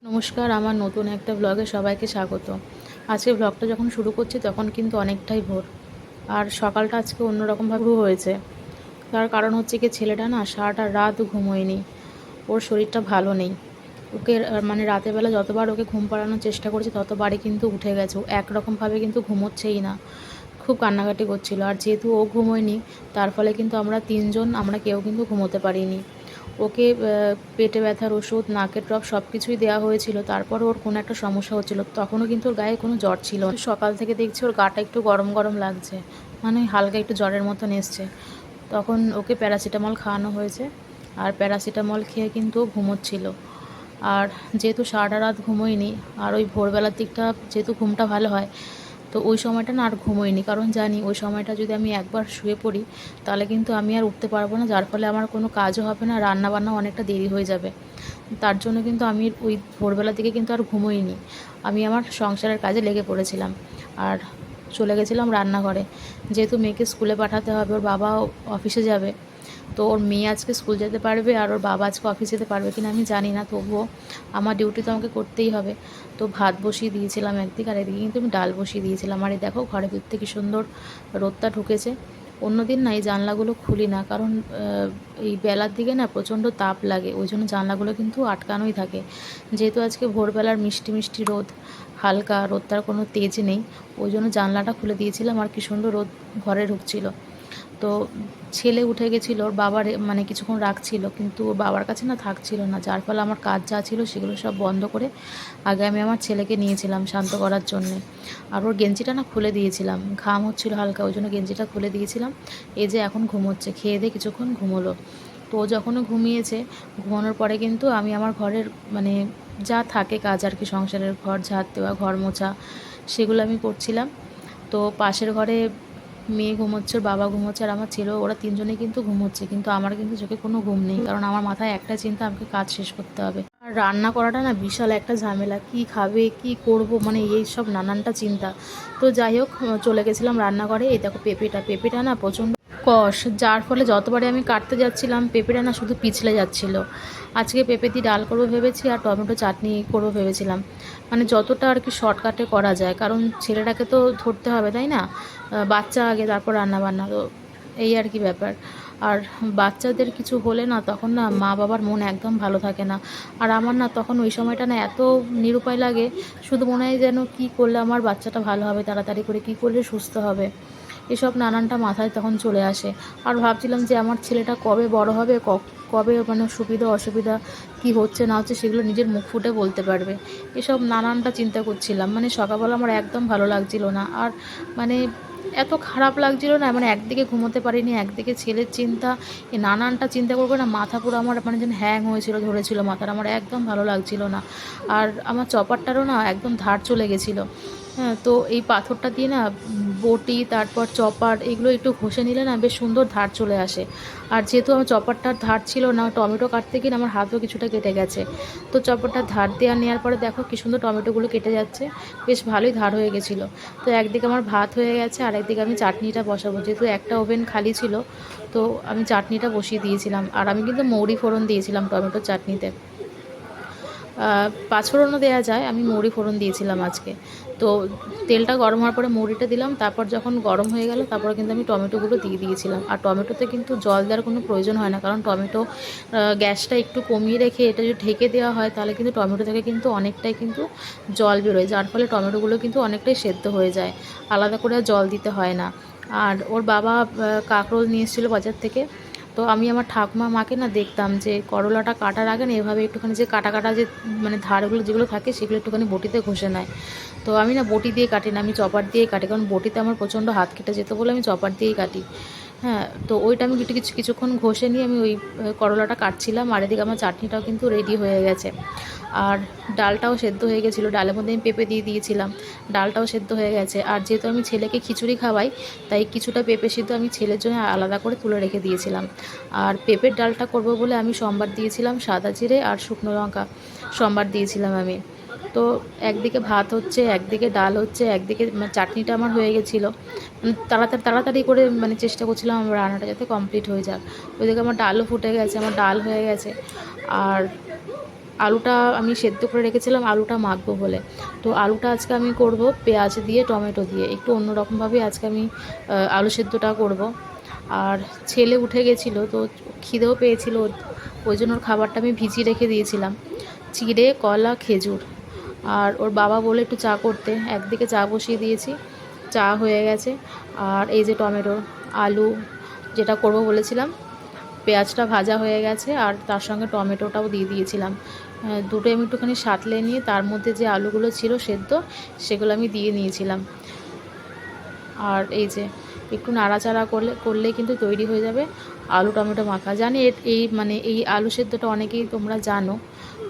নমস্কার, আমার নতুন একটা ব্লগে সবাইকে স্বাগত। আজকে ব্লগটা যখন শুরু করছি তখন কিন্তু অনেকটাই ভোর। আর সকালটা আজকে অন্যরকমভাবে শুরু হয়েছে। তার কারণ হচ্ছে কি, ছেলেটা না সারাটা রাত ঘুমোয়নি। ওর শরীরটা ভালো নেই। ওকে মানে রাতের বেলা যতবার ওকে ঘুম পাড়ানোর চেষ্টা করেছি ততবারই কিন্তু উঠে গেছে। ও একরকমভাবে কিন্তু ঘুমোচ্ছেই না। খুব কান্নাকাটি করছিল। আর যেহেতু ও ঘুমোয়নি, তার ফলে কিন্তু আমরা কেউ কিন্তু ঘুমোতে পারিনি। ওকে পেটে ব্যথার ওষুধ, নাকের ড্রপ সব কিছুই দেওয়া হয়েছিল। তারপর ওর কোনো একটা সমস্যা হচ্ছিল। তখনও কিন্তু ওর গায়ে কোনো জ্বর ছিল না। সকাল থেকে দেখছি ওর গাটা একটু গরম গরম লাগছে, মানে হালকা একটু জ্বরের মতন এসছে। তখন ওকে প্যারাসিটামল খাওয়ানো হয়েছে। আর প্যারাসিটামল খেয়ে কিন্তু ও ঘুমোচ্ছিল। আর যেহেতু সারাটা রাত ঘুমোয়নি, আর ওই ভোরবেলার দিকটা যেহেতু ঘুমটা ভালো হয়, তো ওই সময়টা না আর ঘুমোইনি। কারণ জানি ওই সময়টা যদি আমি একবার শুয়ে পড়ি তাহলে কিন্তু আমি আর উঠতে পারবো না, যার ফলে আমার কোনো কাজও হবে না, রান্নাবান্নাও অনেকটা দেরি হয়ে যাবে। তার জন্য কিন্তু আমি ওই ভোরবেলার দিকে কিন্তু আর ঘুমোইনি। আমি আমার সংসারের কাজে লেগে পড়েছিলাম। আর চলে গেছিলাম রান্নাঘরে। যেহেতু মেয়েকে স্কুলে পাঠাতে হবে, ওর বাবা অফিসে যাবে। তো ওর মেয়ে আজকে স্কুল যেতে পারবে আর ওর বাবা আজকে অফিস যেতে পারবে কিনা আমি জানি না, তবুও আমার ডিউটি তো আমাকে করতেই হবে। তো ভাত বসিয়ে দিয়েছিলাম একদিকে, আর এদিকে কিন্তু আমি ডাল বসিয়ে দিয়েছিলাম। আর এই দেখো ঘরের ভিতরে কি সুন্দর রোদটা ঢুকেছে। অন্যদিন না এই জানলাগুলো খুলি না, কারণ এই বেলার দিকে না প্রচণ্ড তাপ লাগে, ওই জন্য জানলাগুলো কিন্তু আটকানোই থাকে। যেহেতু আজকে ভোরবেলার মিষ্টি মিষ্টি রোদ, হালকা রোদটার কোনো তেজ নেই, ওই জন্য জানলাটা খুলে দিয়েছিলাম। আর কি সুন্দর রোদ ঘরে ঢুকছিল। তো ছেলে উঠে গেছিলো, ওর বাবার মানে কিছুক্ষণ রাখছিল, কিন্তু ওর বাবার কাছে না থাকছিল না, যার ফলে আমার কাজ যা ছিল সেগুলো সব বন্ধ করে আগে আমি আমার ছেলেকে নিয়েছিলাম শান্ত করার জন্যে। আর ওর গেঞ্জিটা না খুলে দিয়েছিলাম, ঘাম হচ্ছিল হালকা, ওই জন্য গেঞ্জিটা খুলে দিয়েছিলাম। এই যে এখন ঘুমোচ্ছে, খেয়ে দিয়ে কিছুক্ষণ ঘুমোলো। তো ও যখনও ঘুমিয়েছে, ঘুমানোর পরে কিন্তু আমি আমার ঘরের মানে যা থাকে কাজ আর কি, সংসারের ঘর ঝাড় দেওয়া, ঘর মোছা, সেগুলো আমি করছিলাম। তো পাশের ঘরে মেয়ে ঘুমোচ্ছে, ওর বাবা ঘুমোচ্ছে, আর আমার ছেলেও, ওরা তিনজনেই কিন্তু ঘুমোচ্ছে। কিন্তু আমার কিন্তু চোখে কোনো ঘুম নেই, কারণ আমার মাথায় একটা চিন্তা, আমাকে কাজ শেষ করতে হবে। আর রান্না করাটা না বিশাল একটা ঝামেলা, কি খাবে কি করব, মানে এই সব নানানটা চিন্তা। তো যাই হোক, চলে গেছিলাম রান্নাঘরে। এই দেখো পেঁপেটা না প্রচণ্ড কষ, যার ফলে যতবারে আমি কাটতে যাচ্ছিলাম পেঁপেটা না শুধু পিছলে যাচ্ছিল। আজকে পেঁপে দিয়ে ডাল করবো ভেবেছি, আর টমেটো চাটনি করবো ভেবেছিলাম। মানে যতটা আর কি শর্টকাটে করা যায়, কারণ ছেলেটাকে তো ধরতে হবে, তাই না? বাচ্চা আগে, তারপর রান্নাবান্না। তো এই আর কি ব্যাপার। আর বাচ্চাদের কিছু হলে না তখন না মা বাবার মন একদম ভালো থাকে না। আর আমার না তখন ওই সময়টা না এত নিরুপায় লাগে, শুধু মনে হয় যেন কী করলে আমার বাচ্চাটা ভালো হবে, তাড়াতাড়ি করে কী করলে সুস্থ হবে, এসব নানানটা মাথায় তখন চলে আসে। আর ভাবছিলাম যে আমার ছেলেটা কবে বড় হবে, কবে মানে সুবিধা অসুবিধা কি হচ্ছে না হচ্ছে সেগুলো নিজের মুখ ফুটে বলতে পারবে, এসব নানানটা চিন্তা করছিলাম। মানে সকালবেলা আমার একদম ভালো লাগছিল না। আর মানে এত খারাপ লাগছিল না, মানে একদিকে ঘুমোতে পারিনি, একদিকে ছেলের চিন্তা, এই নানানটা চিন্তা করবে না, মাথা পুরো আমার মানে যেন হ্যাং হয়েছিল, ধরেছিল মাথার, আমার একদম ভালো লাগছিল না। আর আমার চপারটারও না একদম ধার চলে গেছিলো। হ্যাঁ, তো এই পাথরটা দিয়ে না বটি, তারপর চপার, এগুলো একটু ঘষে নিলে না বেশ সুন্দর ধার চলে আসে। আর যেহেতু আমার চপারটার ধার ছিল না, টমেটো কাটতে গিয়ে আমার হাতও কিছুটা কেটে গেছে। তো চপারটার ধার দেওয়া নেওয়ার পরে দেখো কী সুন্দর টমেটোগুলো কেটে যাচ্ছে, বেশ ভালোই ধার হয়ে গেছিলো। তো একদিকে আমার ভাত হয়ে গেছে, আর একদিকে আমি চাটনিটা বসাবো, যেহেতু একটা ওভেন খালি ছিল। তো আমি চাটনিটা বসিয়ে দিয়েছিলাম, আর আমি কিন্তু মৌরি ফোড়ন দিয়েছিলাম টমেটোর চাটনিতে। পাঁচফোড়নও দেওয়া যায়, আমি মৌরি ফোড়ন দিয়েছিলাম আজকে। তো তেলটা গরম হওয়ার পরে মৌরিটা দিলাম, তারপর যখন গরম হয়ে গেল তারপরে কিন্তু আমি টমেটোগুলো দিয়ে দিয়েছিলাম। আর টমেটোতে কিন্তু জল দেওয়ার কোনো প্রয়োজন হয় না, কারণ টমেটো গ্যাসটা একটু কমিয়ে রেখে এটা যদি ঢেকে দেওয়া হয় তাহলে কিন্তু টমেটো থেকে কিন্তু অনেকটাই কিন্তু জল বেরোয়, যার ফলে টমেটোগুলো কিন্তু অনেকটাই সেদ্ধ হয়ে যায়, আলাদা করে আর জল দিতে হয় না। আর ওর বাবা কাঁকরোল নিয়ে এসেছিলো বাজার থেকে। তো আমি আমার ঠাকুমা মাকে না দেখতাম যে করলাটা কাটার আগে না এভাবে একটুখানি যে কাটা কাটা যে মানে ধারগুলো যেগুলো থাকে সেগুলো একটুখানি বটিতে ঘষে নেয়। তো আমি না বটি দিয়ে কাটি না, আমি চপার দিয়েই কাটি, কারণ বটিতে আমার প্রচণ্ড হাত কেটে যেত বলে আমি চপার দিয়েই কাটি। হ্যাঁ, তো ওইটা আমি কিছুক্ষণ ঘষে নিয়ে আমি ওই করলাটা কাটছিলাম। আর এদিকে আমার চাটনিটাও কিন্তু রেডি হয়ে গেছে। আর ডালটাও সেদ্ধ হয়ে গেছিলো, ডালের মধ্যে আমি পেঁপে দিয়ে দিয়েছিলাম, ডালটাও সেদ্ধ হয়ে গেছে। আর যেহেতু আমি ছেলেকে খিচুড়ি খাওয়াই, তাই কিছুটা পেঁপে সিদ্ধ আমি ছেলের জন্য আলাদা করে তুলে রেখে দিয়েছিলাম। আর পেঁপের ডালটা করব বলে আমি সম্বার দিয়েছিলাম সাদা জিরে আর শুকনো লঙ্কা, সম্বার দিয়েছিলাম আমি। তো একদিকে ভাত হচ্ছে, একদিকে ডাল হচ্ছে, একদিকে চাটনিটা আমার হয়ে গেছিলো। তাড়াতাড়ি তাড়াতাড়ি করে মানে চেষ্টা করছিলাম আমার রান্নাটা যাতে কমপ্লিট হয়ে যাক। ওইদিকে আমার ডালও ফুটে গেছে, আমার ডাল হয়ে গেছে। আর আলুটা আমি সেদ্ধ করে রেখেছিলাম আলুটা মাখবো বলে। তো আলুটা আজকে আমি করব পেঁয়াজ দিয়ে টমেটো দিয়ে, একটু অন্যরকমভাবে আজকে আমি আলু সেদ্ধটা করব। আর ছেলে উঠে গেছিলো তো খিদেও পেয়েছিল, ওই জন্য ওর খাবারটা আমি ভিজিয়ে রেখে দিয়েছিলাম, চিড়ে কলা খেজুর। আর ওর বাবা বলে একটু চা করতে, একদিকে চা বসিয়ে দিয়েছি, চা হয়ে গেছে। আর এই যে টমেটো আলু যেটা করব বলেছিলাম, পেঁয়াজটা ভাজা হয়ে গেছে আর তার সঙ্গে টমেটোটাও দিয়ে দিয়েছিলাম। দুটো আমি একটুখানি সাঁতলে নিয়ে তার মধ্যে যে আলুগুলো ছিল সেদ্ধ সেগুলো আমি দিয়ে নিয়েছিলাম। আর এই যে একটু নাড়াচাড়া করলেই কিন্তু তৈরি হয়ে যাবে আলু টমেটো মাখা। জানি এই আলু সেদ্ধটা অনেকেই তোমরা জানো,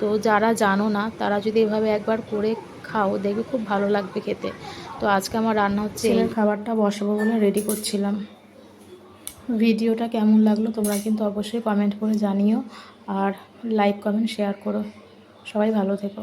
তো যারা জানো না তারা যদি এভাবে একবার করে খাও দেখবে খুব ভালো লাগবে খেতে। তো আজকে আমার রান্না হচ্ছে, ছেলের খাবারটা বসাবো বলে রেডি করছিলাম। ভিডিওটা কেমন লাগলো তোমরা কিন্তু অবশ্যই কমেন্ট করে জানিও, আর লাইক কমেন্ট শেয়ার করো। সবাই ভালো থেকো।